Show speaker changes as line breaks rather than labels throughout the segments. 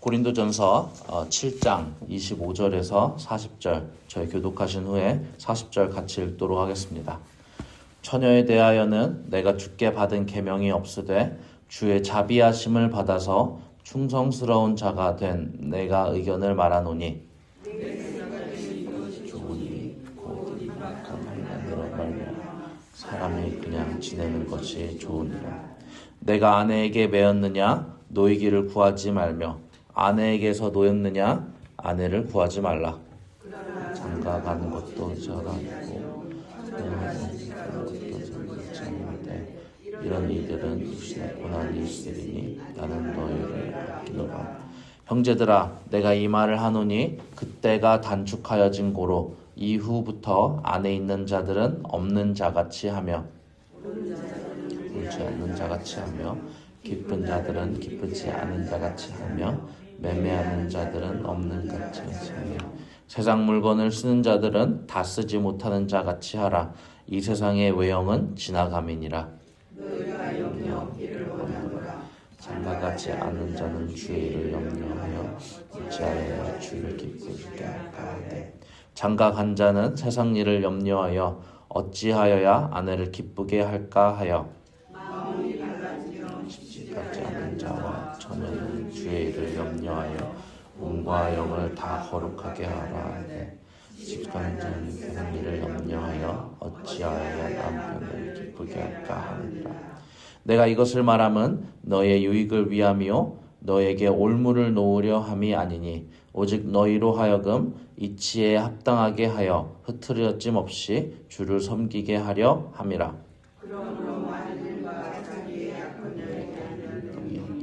고린도전서 7장 25절에서 40절 저희 교독하신 후에 40절 같이 읽도록 하겠습니다. 처녀에 대하여는 내가 주께 받은 계명이 없으되 주의 자비하심을 받아서 충성스러운 자가 된 내가 의견을 말하노니 좋으니 곧 이만큼 하나님으로 말미암아 사람이 그냥 지내는 것이 좋으니라. 내가 아내에게 매었느냐 노이기를 구하지 말며 아내에게서 노였느냐 아내를 구하지 말라. 장가 가는 것도 저라고 이런 이들은 육신의 고난이 있으리니 나는 너희를 아끼노라. 형제들아 내가 이 말을 하노니 그때가 단축하여진 고로 이후부터 안에 있는 자들은 없는 자같이 하며 울지 않는 자같이 하며 기쁜 자들은 기쁘지 않은 자같이 하며 매매하는 자들은 없는 같이 하며 세상 물건을 쓰는 자들은 다 쓰지 못하는 자같이 하라. 이 세상의 외형은 지나감이니라. 장가가지 않은 자는 주의 일을 염려하여 어찌하여 주를 기쁘시게 할까 하되 장가간 자는 세상 일을 염려하여 어찌하여야 아내를 기쁘게 할까 하여 십지가지 않은 자와 처녀는 주의 일을 염려하여 몸과 영을 다 거룩하게 하라 하되 집간 자는 세상 일을 염려하여 어찌하여야 남편을 기쁘게 할까 하느니라. 내가 이것을 말함은 너의 유익을 위함이요 너에게 올무를 놓으려 함이 아니니 오직 너희로 하여금 이치에 합당하게 하여 흐트러짐 없이 주를 섬기게 하려 함이라.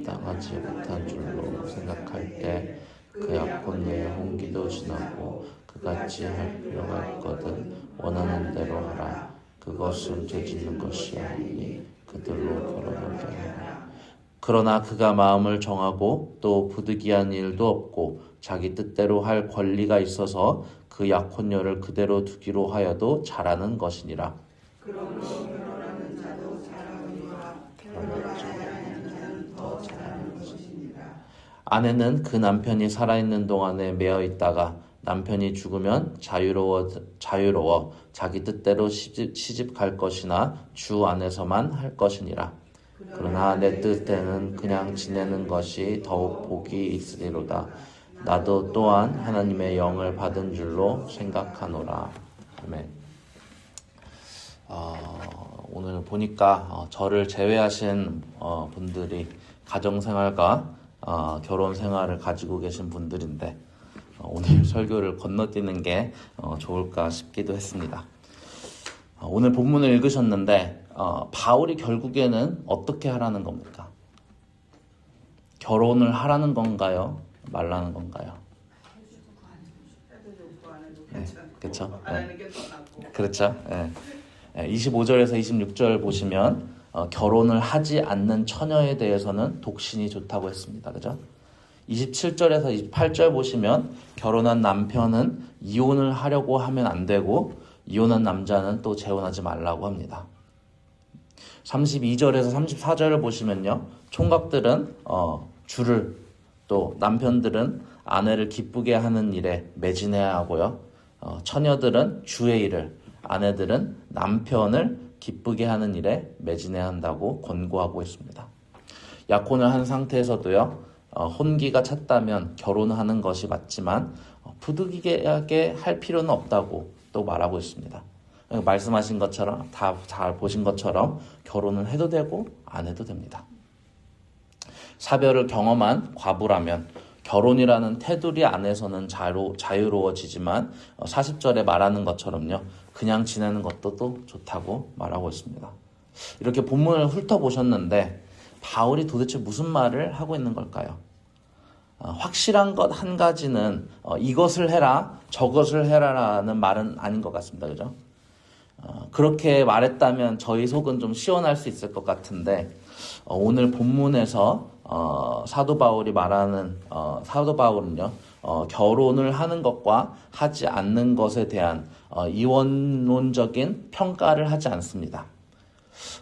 합당하지 못한 줄로 생각할 때 그 약혼녀의 홍기도 지나고 그같이 할 필요가 있거든 원하는 대로 하라. 그것은 죄짓는 것이 아니니 그들로 결혼하게 하라. 그러나 그가 마음을 정하고 또 부득이한 일도 없고 자기 뜻대로 할 권리가 있어서 그 약혼녀를 그대로 두기로 하여도 잘하는 것이니라. 그러므로 결혼하는 자도 잘하거니와 결혼하지 않는 자는 더 잘하는 것이니라. 아내는 그 남편이 살아있는 동안에 매어 있다가 남편이 죽으면 자유로워 자기 뜻대로 시집 갈 것이나 주 안에서만 할 것이니라. 그러나 내 뜻에는 그냥 지내는 것이 더욱 복이 있으리로다. 나도 또한 하나님의 영을 받은 줄로 생각하노라. 아멘. 오늘 보니까 저를 제외하신 분들이 가정생활과 결혼생활을 가지고 계신 분들인데 오늘 설교를 건너뛰는 게 좋을까 싶기도 했습니다. 오늘 본문을 읽으셨는데 바울이 결국에는 어떻게 하라는 겁니까? 결혼을 하라는 건가요? 말라는 건가요? 네, 그렇죠. 네. 그렇죠. 네. 25절에서 26절 보시면 결혼을 하지 않는 처녀에 대해서는 독신이 좋다고 했습니다. 그죠? 27절에서 28절 보시면 결혼한 남편은 이혼을 하려고 하면 안 되고 이혼한 남자는 또 재혼하지 말라고 합니다. 32절에서 34절을 보시면요. 총각들은 주를 또 남편들은 아내를 기쁘게 하는 일에 매진해야 하고요. 처녀들은 주의 일을 아내들은 남편을 기쁘게 하는 일에 매진해야 한다고 권고하고 있습니다. 약혼을 한 상태에서도요. 혼기가 찼다면 결혼하는 것이 맞지만 부득이하게 할 필요는 없다고 또 말하고 있습니다. 말씀하신 것처럼 다 잘 보신 것처럼 결혼을 해도 되고 안 해도 됩니다. 사별을 경험한 과부라면 결혼이라는 테두리 안에서는 자유로워지지만 40절에 말하는 것처럼요. 그냥 지내는 것도 또 좋다고 말하고 있습니다. 이렇게 본문을 훑어보셨는데 바울이 도대체 무슨 말을 하고 있는 걸까요? 확실한 것 한 가지는 이것을 해라 저것을 해라라는 말은 아닌 것 같습니다. 그죠? 그렇게 말했다면 저희 속은 좀 시원할 수 있을 것 같은데 오늘 본문에서 사도 바울은요 결혼을 하는 것과 하지 않는 것에 대한 이원론적인 평가를 하지 않습니다.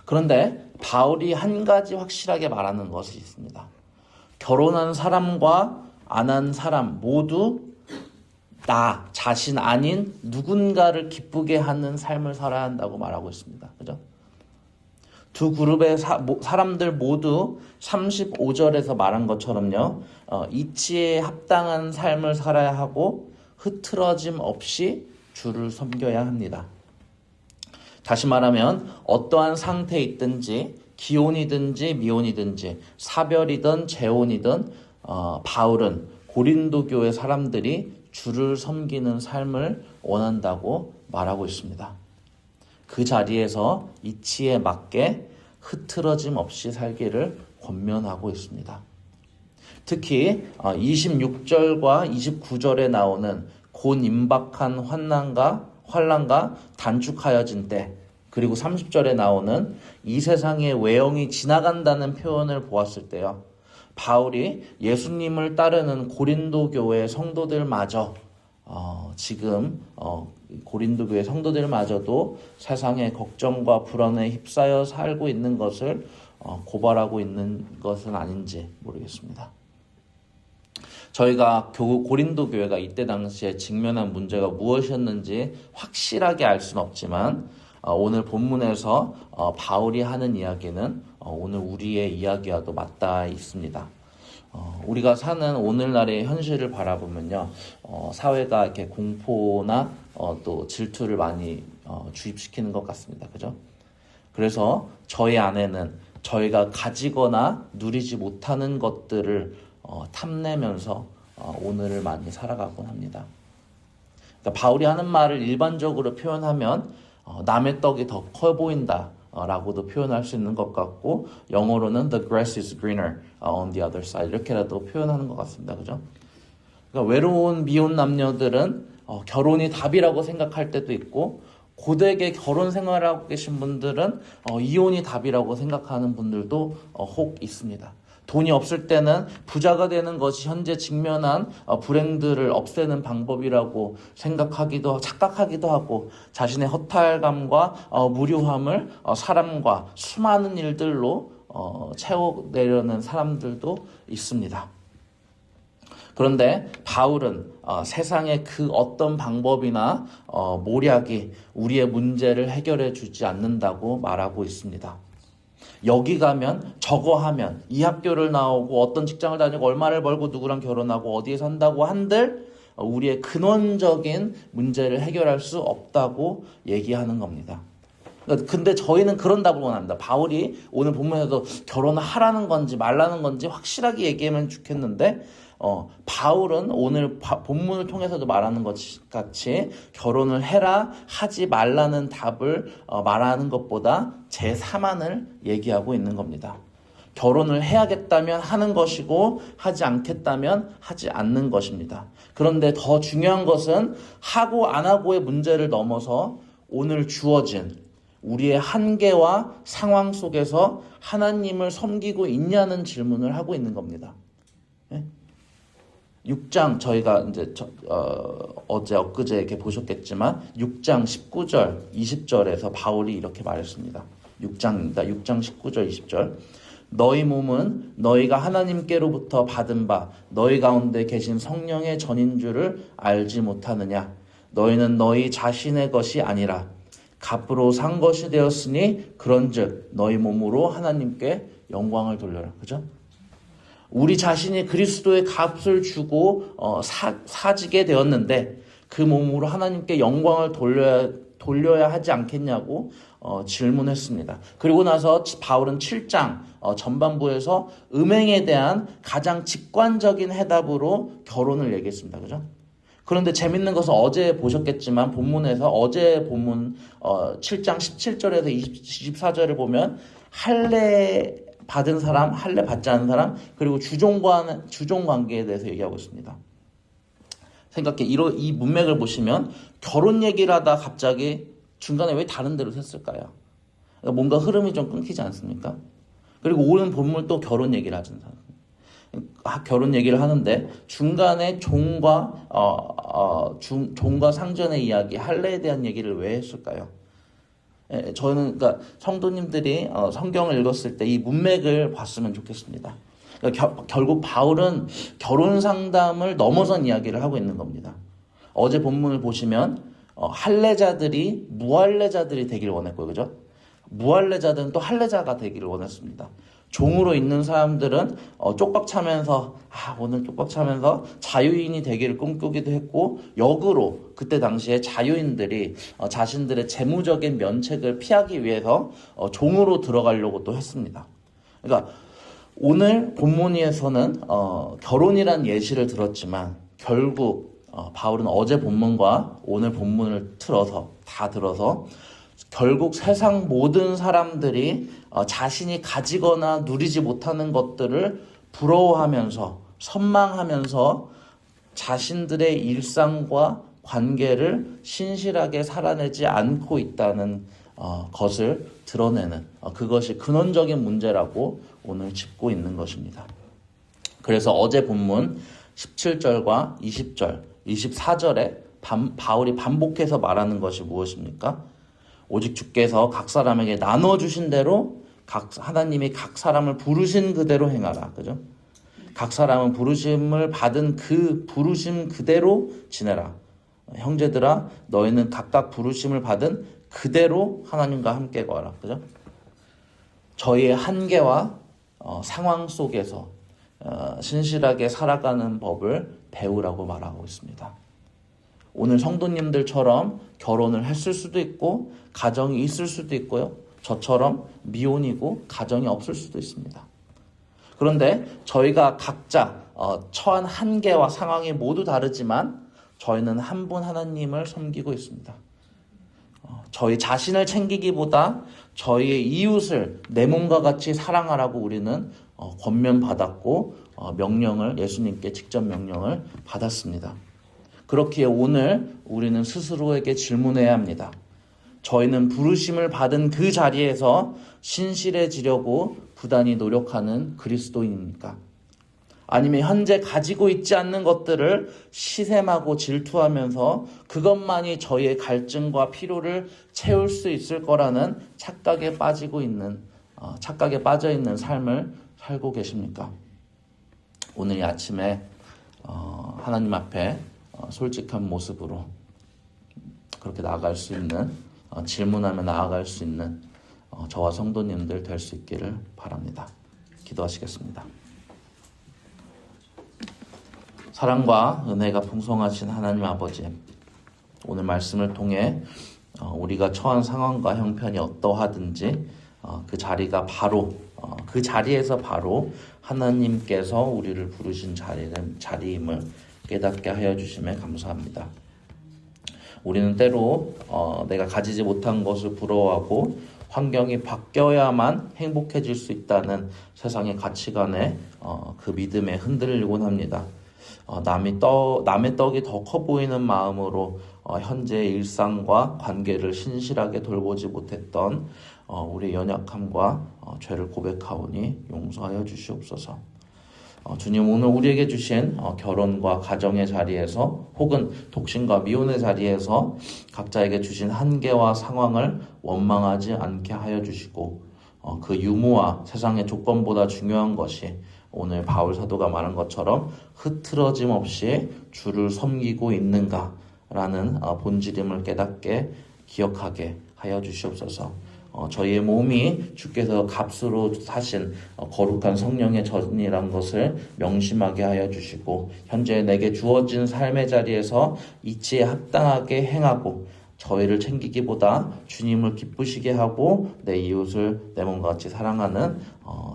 그런데 바울이 한 가지 확실하게 말하는 것이 있습니다. 결혼한 사람과 안 한 사람 모두 나 자신 아닌 누군가를 기쁘게 하는 삶을 살아야 한다고 말하고 있습니다. 그죠? 두 그룹의 사람들 모두 35절에서 말한 것처럼요. 이치에 합당한 삶을 살아야 하고 흐트러짐 없이 주를 섬겨야 합니다. 다시 말하면 어떠한 상태에 있든지 기혼이든지 미혼이든지 사별이든 재혼이든 바울은 고린도 교회 사람들이 주를 섬기는 삶을 원한다고 말하고 있습니다. 그 자리에서 이치에 맞게 흐트러짐 없이 살기를 권면하고 있습니다. 특히 26절과 29절에 나오는 곧 임박한 환난과 단축하여진 때, 그리고 30절에 나오는 이 세상의 외형이 지나간다는 표현을 보았을 때요, 바울이 예수님을 따르는 고린도 교회 성도들마저 지금 고린도 교회 성도들마저도 세상의 걱정과 불안에 휩싸여 살고 있는 것을 고발하고 있는 것은 아닌지 모르겠습니다. 저희가 고린도 교회가 이때 당시에 직면한 문제가 무엇이었는지 확실하게 알 수는 없지만 오늘 본문에서 바울이 하는 이야기는 오늘 우리의 이야기와도 맞닿아 있습니다. 우리가 사는 오늘날의 현실을 바라보면요, 사회가 이렇게 공포나 또 질투를 많이 주입시키는 것 같습니다. 그죠? 그래서 저희 안에는 저희가 가지거나 누리지 못하는 것들을 탐내면서 오늘을 많이 살아가곤 합니다. 그러니까 바울이 하는 말을 일반적으로 표현하면 남의 떡이 더 커 보인다 라고도 표현할 수 있는 것 같고, 영어로는 the grass is greener on the other side 이렇게라도 표현하는 것 같습니다. 그죠? 그러니까 외로운 미혼 남녀들은 결혼이 답이라고 생각할 때도 있고, 고되게 결혼 생활을 하고 계신 분들은 이혼이 답이라고 생각하는 분들도 혹 있습니다. 돈이 없을 때는 부자가 되는 것이 현재 직면한 불행들을 없애는 방법이라고 착각하기도 하고, 자신의 허탈감과 무료함을 사람과 수많은 일들로 채워내려는 사람들도 있습니다. 그런데 바울은 세상의 그 어떤 방법이나 모략이 우리의 문제를 해결해 주지 않는다고 말하고 있습니다. 여기 가면 저거 하면 이 학교를 나오고 어떤 직장을 다니고 얼마를 벌고 누구랑 결혼하고 어디에 산다고 한들 우리의 근원적인 문제를 해결할 수 없다고 얘기하는 겁니다. 근데 저희는 그런 답을 원합니다. 바울이 오늘 본문에도 결혼을 하라는 건지 말라는 건지 확실하게 얘기하면 좋겠는데, 바울은 오늘 본문을 통해서도 말하는 것 같이 결혼을 해라 하지 말라는 답을 말하는 것보다 제3안을 얘기하고 있는 겁니다. 결혼을 해야겠다면 하는 것이고 하지 않겠다면 하지 않는 것입니다. 그런데 더 중요한 것은 하고 안 하고의 문제를 넘어서 오늘 주어진 우리의 한계와 상황 속에서 하나님을 섬기고 있냐는 질문을 하고 있는 겁니다. 6장 저희가 이제 엊그제 이렇게 보셨겠지만 6장 19절 20절에서 바울이 이렇게 말했습니다. 6장입니다. 6장 19절 20절. 너희 몸은 너희가 하나님께로부터 받은 바 너희 가운데 계신 성령의 전인 줄을 알지 못하느냐. 너희는 너희 자신의 것이 아니라 값으로 산 것이 되었으니 그런즉 너희 몸으로 하나님께 영광을 돌려라. 그죠? 우리 자신이 그리스도의 값을 주고 사지게 되었는데 그 몸으로 하나님께 영광을 돌려야 하지 않겠냐고 질문했습니다. 그리고 나서 바울은 7장 전반부에서 음행에 대한 가장 직관적인 해답으로 결혼을 얘기했습니다. 그죠? 그런데 재밌는 것은 어제 보셨겠지만 본문에서 어제 본문 7장 17절에서 24절을 보면 할례 받은 사람, 할례 받지 않은 사람, 그리고 주종 관계에 대해서 얘기하고 있습니다. 생각해, 이 문맥을 보시면 결혼 얘기를 하다 갑자기 중간에 왜 다른 데로 샜을까요? 그러니까 뭔가 흐름이 좀 끊기지 않습니까? 그리고 오는 본문 또 결혼 얘기를 하잖아요. 결혼 얘기를 하는데 중간에 종과 상전의 이야기, 할례에 대한 얘기를 왜 했을까요? 저는 그러니까 성도님들이 성경을 읽었을 때 이 문맥을 봤으면 좋겠습니다. 그러니까 결국 바울은 결혼 상담을 넘어선 이야기를 하고 있는 겁니다. 어제 본문을 보시면 할례자들이 무할례자들이 되기를 원했고요. 그죠? 무할례자들은 또 할례자가 되기를 원했습니다. 종으로 있는 사람들은 쪽박 차면서 오늘 쪽박 차면서 자유인이 되기를 꿈꾸기도 했고, 역으로 그때 당시에 자유인들이 자신들의 재무적인 면책을 피하기 위해서 종으로 들어가려고 또 했습니다. 그러니까 오늘 본문에서는 결혼이란 예시를 들었지만 결국 바울은 어제 본문과 오늘 본문을 다 들어서 결국 세상 모든 사람들이 자신이 가지거나 누리지 못하는 것들을 부러워하면서 선망하면서 자신들의 일상과 관계를 신실하게 살아내지 않고 있다는 것을 드러내는 그것이 근원적인 문제라고 오늘 짚고 있는 것입니다. 그래서 어제 본문 17절과 20절, 24절에 바울이 반복해서 말하는 것이 무엇입니까? 오직 주께서 각 사람에게 나눠주신 대로 하나님이 각 사람을 부르신 그대로 행하라. 그죠? 각 사람은 부르심을 받은 그 부르심 그대로 지내라. 형제들아, 너희는 각각 부르심을 받은 그대로 하나님과 함께 거하라. 그죠? 저희의 한계와 상황 속에서 신실하게 살아가는 법을 배우라고 말하고 있습니다. 오늘 성도님들처럼 결혼을 했을 수도 있고 가정이 있을 수도 있고요. 저처럼 미혼이고 가정이 없을 수도 있습니다. 그런데 저희가 각자 처한 한계와 상황이 모두 다르지만 저희는 한 분 하나님을 섬기고 있습니다. 저희 자신을 챙기기보다 저희의 이웃을 내 몸과 같이 사랑하라고 우리는 권면받았고 예수님께 직접 명령을 받았습니다. 그렇기에 오늘 우리는 스스로에게 질문해야 합니다. 저희는 부르심을 받은 그 자리에서 신실해지려고 부단히 노력하는 그리스도인입니까? 아니면 현재 가지고 있지 않는 것들을 시샘하고 질투하면서 그것만이 저희의 갈증과 피로를 채울 수 있을 거라는 착각에 빠져 있는 삶을 살고 계십니까? 오늘 이 아침에 하나님 앞에 솔직한 모습으로 그렇게 나아갈 수 있는, 질문하며 나아갈 수 있는 저와 성도님들 될 수 있기를 바랍니다. 기도하시겠습니다. 사랑과 은혜가 풍성하신 하나님 아버지, 오늘 말씀을 통해 우리가 처한 상황과 형편이 어떠하든지 그 자리에서 바로 하나님께서 우리를 부르신 자리임을 깨닫게 하여 주심에 감사합니다. 우리는 때로 내가 가지지 못한 것을 부러워하고 환경이 바뀌어야만 행복해질 수 있다는 세상의 가치관에 그 믿음에 흔들리곤 합니다. 남의 떡이 더 커 보이는 마음으로 현재의 일상과 관계를 신실하게 돌보지 못했던 우리의 연약함과 죄를 고백하오니 용서하여 주시옵소서. 주님, 오늘 우리에게 주신 결혼과 가정의 자리에서 혹은 독신과 미혼의 자리에서 각자에게 주신 한계와 상황을 원망하지 않게 하여 주시고 그 유무와 세상의 조건보다 중요한 것이 오늘 바울 사도가 말한 것처럼 흐트러짐 없이 주를 섬기고 있는가라는 본질임을 깨닫게 기억하게 하여 주시옵소서. 저희의 몸이 주께서 값으로 사신 거룩한 성령의 전이란 것을 명심하게 하여 주시고 현재 내게 주어진 삶의 자리에서 이치에 합당하게 행하고 저희를 챙기기보다 주님을 기쁘시게 하고 내 이웃을 내 몸과 같이 사랑하는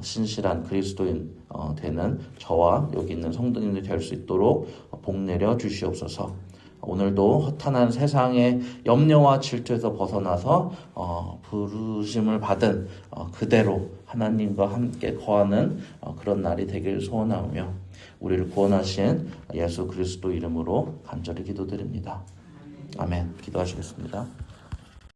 신실한 그리스도인 되는 저와 여기 있는 성도님들 될 수 있도록 복내려 주시옵소서. 오늘도 허탄한 세상의 염려와 질투에서 벗어나서 부르심을 받은 그대로 하나님과 함께 거하는 그런 날이 되길 소원하며 우리를 구원하신 예수 그리스도 이름으로 간절히 기도드립니다. 아멘. 기도하시겠습니다.